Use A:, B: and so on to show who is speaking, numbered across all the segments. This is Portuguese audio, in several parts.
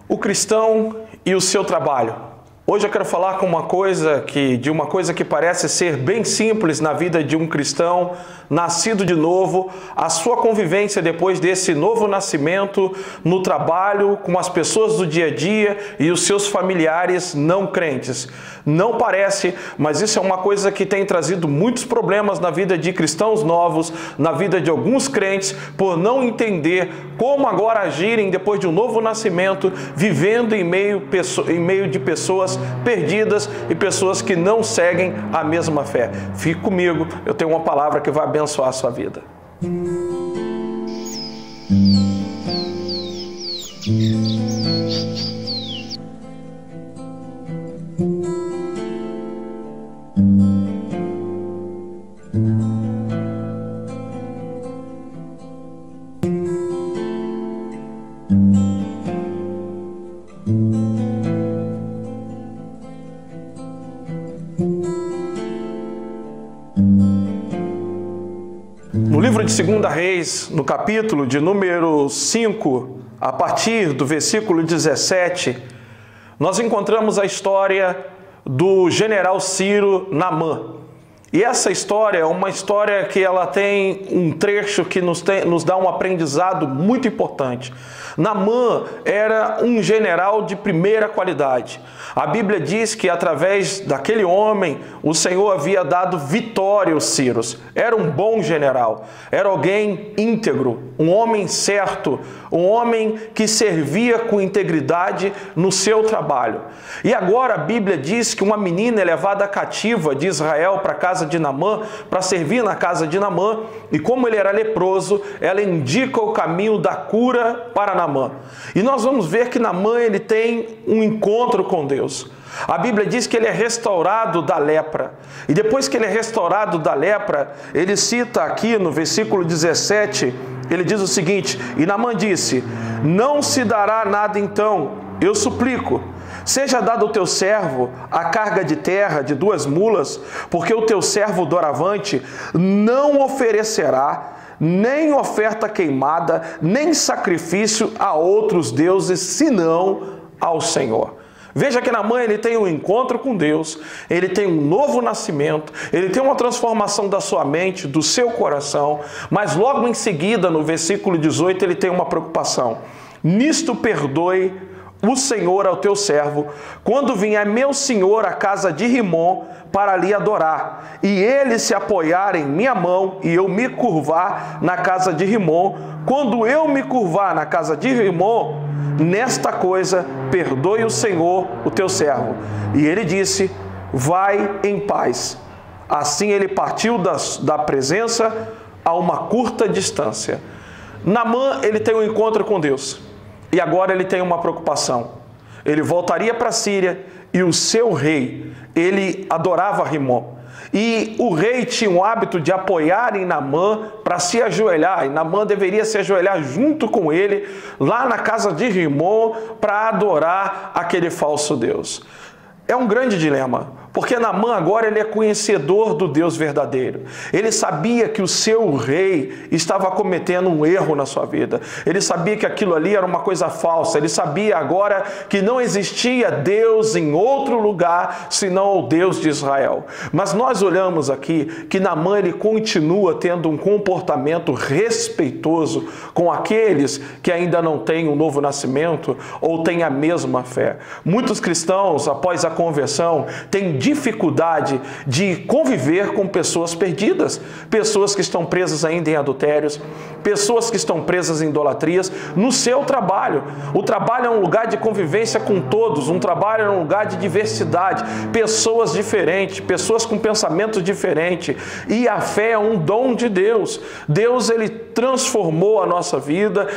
A: O cristão e o seu trabalho. Hoje eu quero falar de uma coisa que parece ser bem simples na vida de um cristão nascido de novo, a sua convivência depois desse novo nascimento no trabalho, com as pessoas do dia a dia e os seus familiares não crentes. Não parece, mas isso é uma coisa que tem trazido muitos problemas na vida de cristãos novos, na vida de alguns crentes, por não entender como agora agirem depois de um novo nascimento, vivendo em meio de pessoas perdidas e pessoas que não seguem a mesma fé. Fique comigo, eu tenho uma palavra que vai abençoar a sua vida. No livro de 2 Reis, no capítulo de número 5, a partir do versículo 17, nós encontramos a história do general Ciro Naamã. E essa história é uma história que ela tem um trecho que nos dá um aprendizado muito importante. Naamã era um general de primeira qualidade. A Bíblia diz que através daquele homem, o Senhor havia dado vitória aos sírios. Era um bom general, era alguém íntegro, um homem certo, um homem que servia com integridade no seu trabalho. E agora a Bíblia diz que uma menina é levada cativa de Israel para a casa de Naamã, para servir na casa de Naamã, e como ele era leproso, ela indica o caminho da cura para Naamã. E nós vamos ver que Naamã ele tem um encontro com Deus. A Bíblia diz que ele é restaurado da lepra. E depois que ele é restaurado da lepra, ele cita aqui no versículo 17, ele diz o seguinte: e Naamã disse: não se dará nada então, eu suplico, seja dado ao teu servo a carga de terra de 2 mulas, porque o teu servo doravante não oferecerá nem oferta queimada, nem sacrifício a outros deuses, senão ao Senhor. Veja que Naamã ele tem um encontro com Deus, ele tem um novo nascimento, ele tem uma transformação da sua mente, do seu coração, mas logo em seguida, no versículo 18, ele tem uma preocupação. Nisto perdoe o Senhor ao teu servo, quando vier meu senhor à casa de Rimom para lhe adorar, e ele se apoiar em minha mão, e eu me curvar na casa de Rimom, quando eu me curvar na casa de Rimom, nesta coisa perdoe o Senhor o teu servo. E ele disse: vai em paz. Assim ele partiu da presença a uma curta distância. Naamã ele tem um encontro com Deus. E agora ele tem uma preocupação. Ele voltaria para a Síria e o seu rei, ele adorava Rimom. E o rei tinha o hábito de apoiar em Naamã para se ajoelhar. E Naamã deveria se ajoelhar junto com ele lá na casa de Rimom para adorar aquele falso Deus. É um grande dilema, porque Naamã agora ele é conhecedor do Deus verdadeiro. Ele sabia que o seu rei estava cometendo um erro na sua vida. Ele sabia que aquilo ali era uma coisa falsa. Ele sabia agora que não existia Deus em outro lugar senão o Deus de Israel. Mas nós olhamos aqui que Naamã ele continua tendo um comportamento respeitoso com aqueles que ainda não têm um novo nascimento ou têm a mesma fé. Muitos cristãos, após a conversão, têm dificuldade de conviver com pessoas perdidas, pessoas que estão presas ainda em adultérios, pessoas que estão presas em idolatrias, no seu trabalho. O trabalho é um lugar de convivência com todos, um trabalho é um lugar de diversidade, pessoas diferentes, pessoas com pensamentos diferentes, e a fé é um dom de Deus. Deus, ele transformou a nossa vida,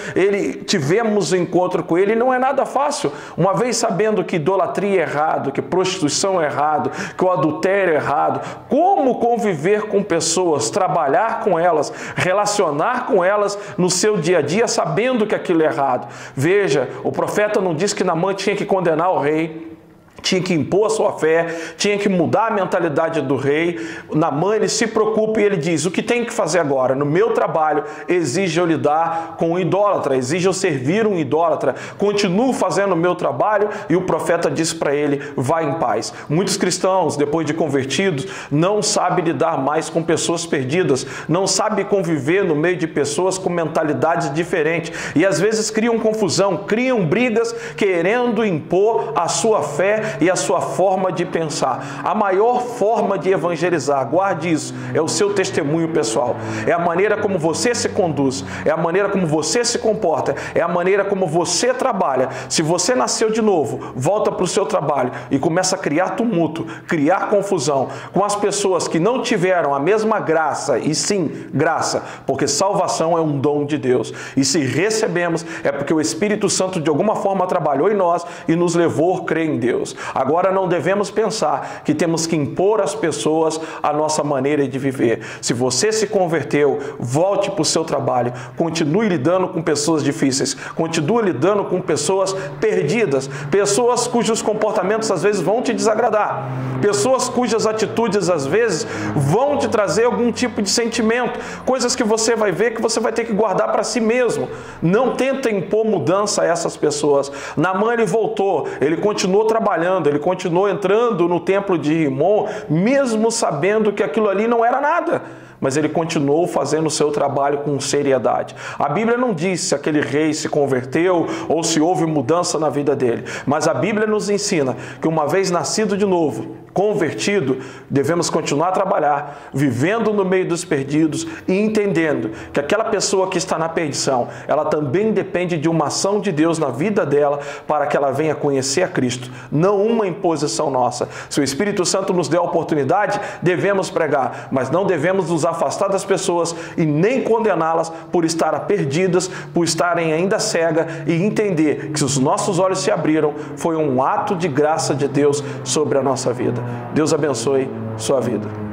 A: tivemos um encontro com ele, e não é nada fácil, uma vez sabendo que idolatria é errado, que prostituição é errado, que o adultério é errado, como conviver com pessoas, trabalhar com elas, relacionar com elas no seu dia a dia, sabendo que aquilo é errado. Veja, o profeta não diz que Naamã tinha que condenar o rei, tinha que impor a sua fé, tinha que mudar a mentalidade do rei. Naamã, ele se preocupa e ele diz: o que tem que fazer agora? No meu trabalho, exige eu lidar com um idólatra, exige eu servir um idólatra. Continuo fazendo o meu trabalho. E o profeta disse para ele: vai em paz. Muitos cristãos, depois de convertidos, não sabem lidar mais com pessoas perdidas, não sabem conviver no meio de pessoas com mentalidades diferentes. E às vezes criam confusão, criam brigas, querendo impor a sua fé e a sua forma de pensar. A maior forma de evangelizar, guarde isso, é o seu testemunho pessoal. É a maneira como você se conduz, é a maneira como você se comporta, é a maneira como você trabalha. Se você nasceu de novo, volta para o seu trabalho e começa a criar tumulto, criar confusão com as pessoas que não tiveram a mesma graça, e sim, graça, porque salvação é um dom de Deus. E se recebemos, é porque o Espírito Santo de alguma forma trabalhou em nós e nos levou a crer em Deus. Agora não devemos pensar que temos que impor às pessoas a nossa maneira de viver. Se você se converteu, volte para o seu trabalho, continue lidando com pessoas difíceis, continue lidando com pessoas perdidas, pessoas cujos comportamentos às vezes vão te desagradar, pessoas cujas atitudes às vezes vão te trazer algum tipo de sentimento, coisas que você vai ver que você vai ter que guardar para si mesmo. Não tenta impor mudança a essas pessoas. Naamã, ele voltou, ele continuou trabalhando, ele continuou entrando no templo de Rimon, mesmo sabendo que aquilo ali não era nada. Mas ele continuou fazendo o seu trabalho com seriedade. A Bíblia não diz se aquele rei se converteu ou se houve mudança na vida dele. Mas a Bíblia nos ensina que uma vez nascido de novo, convertido, devemos continuar a trabalhar, vivendo no meio dos perdidos e entendendo que aquela pessoa que está na perdição, ela também depende de uma ação de Deus na vida dela para que ela venha conhecer a Cristo, não uma imposição nossa. Se o Espírito Santo nos der a oportunidade, devemos pregar, mas não devemos nos afastar das pessoas e nem condená-las por estarem perdidas, por estarem ainda cegas, e entender que se os nossos olhos se abriram, foi um ato de graça de Deus sobre a nossa vida. Deus abençoe sua vida.